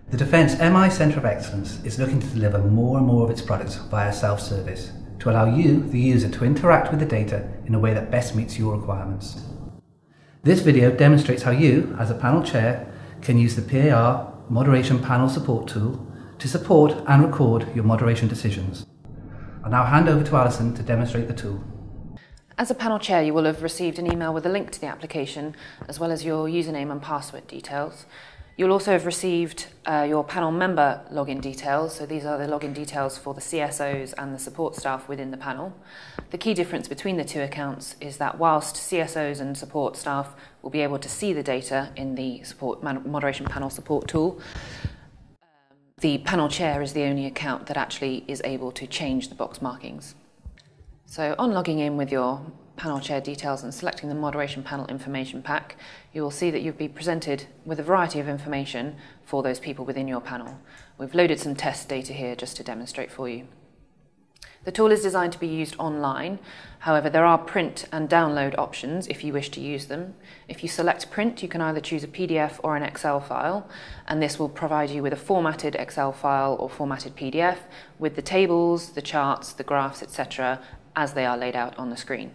The Defence MI Centre of Excellence is looking to deliver more and more of its products via self-service to allow you, the user, to interact with the data in a way that best meets your requirements. This video demonstrates how you, as a panel chair, can use the PAR Moderation Panel Support tool to support and record your moderation decisions. I'll now hand over to Alison to demonstrate the tool. As a panel chair, you will have received an email with a link to the application, as well as your username and password details. You'll also have received your panel member login details, so these are the login details for the CSOs and the support staff within the panel. The key difference between the two accounts is that whilst CSOs and support staff will be able to see the data in the moderation panel support tool, the panel chair is the only account that actually is able to change the box markings. So on logging in with your panel chair details and selecting the moderation panel information pack, you will see that you'll be presented with a variety of information for those people within your panel. We've loaded some test data here just to demonstrate for you. The tool is designed to be used online. However, there are print and download options if you wish to use them. If you select print, you can either choose a PDF or an Excel file, and this will provide you with a formatted Excel file or formatted PDF with the tables, the charts, the graphs, etc. as they are laid out on the screen.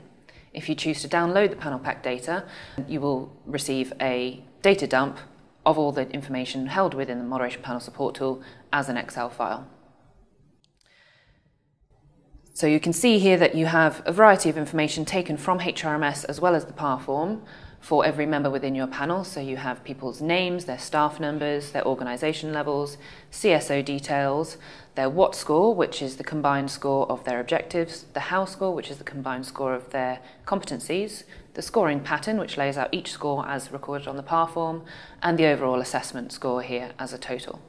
If you choose to download the panel pack data, you will receive a data dump of all the information held within the moderation panel support tool as an Excel file. So you can see here that you have a variety of information taken from HRMS as well as the PAR form for every member within your panel. So you have people's names, their staff numbers, their organisation levels, CSO details, their what score, which is the combined score of their objectives, the how score, which is the combined score of their competencies, the scoring pattern, which lays out each score as recorded on the PAR form, and the overall assessment score here as a total.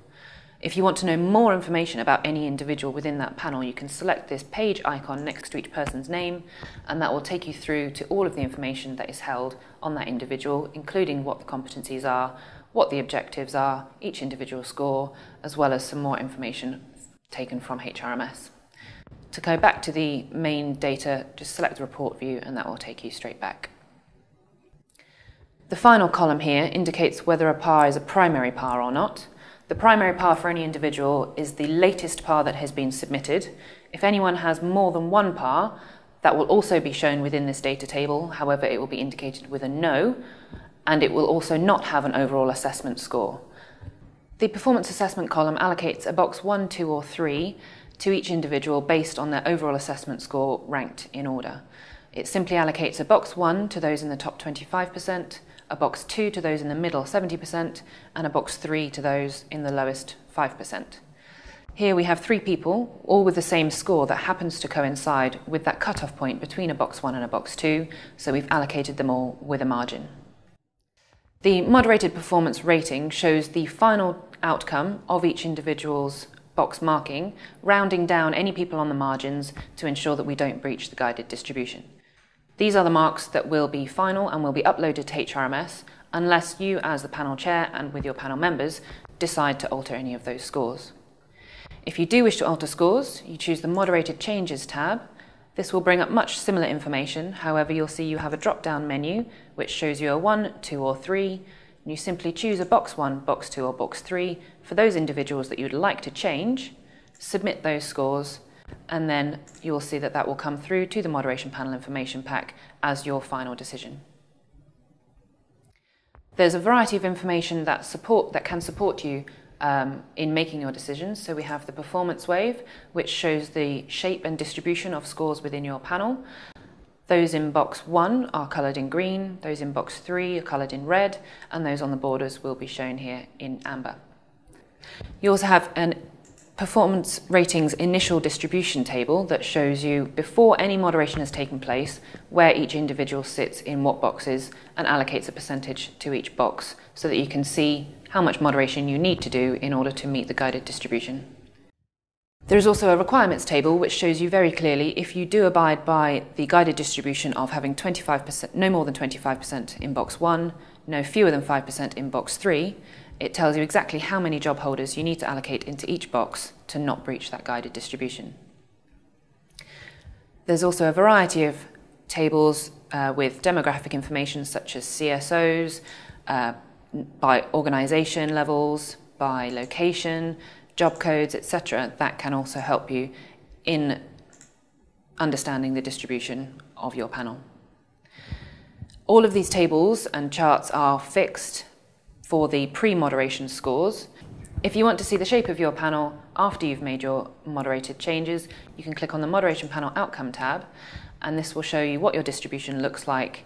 If you want to know more information about any individual within that panel, you can select this page icon next to each person's name, and that will take you through to all of the information that is held on that individual, including what the competencies are, what the objectives are, each individual score, as well as some more information taken from HRMS. To go back to the main data, just select the report view, and that will take you straight back. The final column here indicates whether a PAR is a primary PAR or not. The primary PAR for any individual is the latest PAR that has been submitted. If anyone has more than one PAR, that will also be shown within this data table. However, it will be indicated with a no, and it will also not have an overall assessment score. The performance assessment column allocates a box 1, 2 or 3 to each individual based on their overall assessment score ranked in order. It simply allocates a box 1 to those in the top 25%, a box 2 to those in the middle 70%, and a box 3 to those in the lowest 5%. Here we have 3 people, all with the same score that happens to coincide with that cutoff point between a box 1 and a box 2, so we've allocated them all with a margin. The moderated performance rating shows the final outcome of each individual's box marking, rounding down any people on the margins to ensure that we don't breach the guided distribution. These are the marks that will be final and will be uploaded to HRMS unless you, as the panel chair and with your panel members, decide to alter any of those scores. If you do wish to alter scores, you choose the Moderated Changes tab. This will bring up much similar information. However, you'll see you have a drop-down menu which shows you a 1, 2 or 3, and you simply choose a box 1, box 2 or box 3 for those individuals that you'd like to change, submit those scores, and then you'll see that that will come through to the moderation panel information pack as your final decision. There's a variety of information that can support you in making your decisions. So we have the performance wave, which shows the shape and distribution of scores within your panel. Those in box 1 are coloured in green, those in box 3 are coloured in red, and those on the borders will be shown here in amber. You also have an performance ratings initial distribution table that shows you, before any moderation has taken place, where each individual sits in what boxes and allocates a percentage to each box so that you can see how much moderation you need to do in order to meet the guided distribution. There is also a requirements table which shows you very clearly if you do abide by the guided distribution of having 25%, no more than 25% in box 1, no fewer than 5% in box 3, it tells you exactly how many job holders you need to allocate into each box to not breach that guided distribution. There's also a variety of tables with demographic information such as CSOs, by organisation levels, by location, job codes, etc., that can also help you in understanding the distribution of your panel. All of these tables and charts are fixed for the pre-moderation scores. If you want to see the shape of your panel after you've made your moderated changes, you can click on the Moderation Panel Outcome tab, and this will show you what your distribution looks like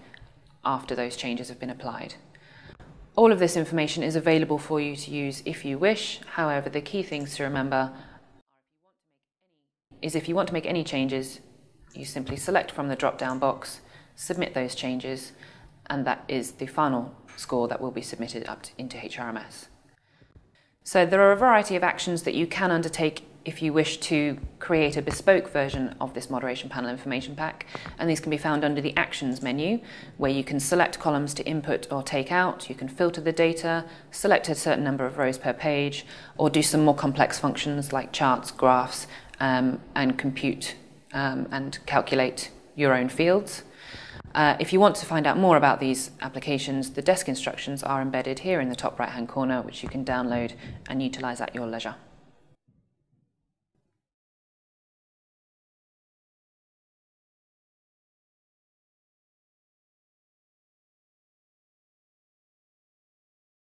after those changes have been applied. All of this information is available for you to use if you wish. However, the key things to remember is if you want to make any changes, you simply select from the drop-down box, submit those changes, and that is the final score that will be submitted into HRMS. So there are a variety of actions that you can undertake if you wish to create a bespoke version of this Moderation Panel Information Pack, and these can be found under the Actions menu, where you can select columns to input or take out, you can filter the data, select a certain number of rows per page, or do some more complex functions like charts, graphs, and compute and calculate your own fields. If you want to find out more about these applications, the desk instructions are embedded here in the top right-hand corner, which you can download and utilize at your leisure.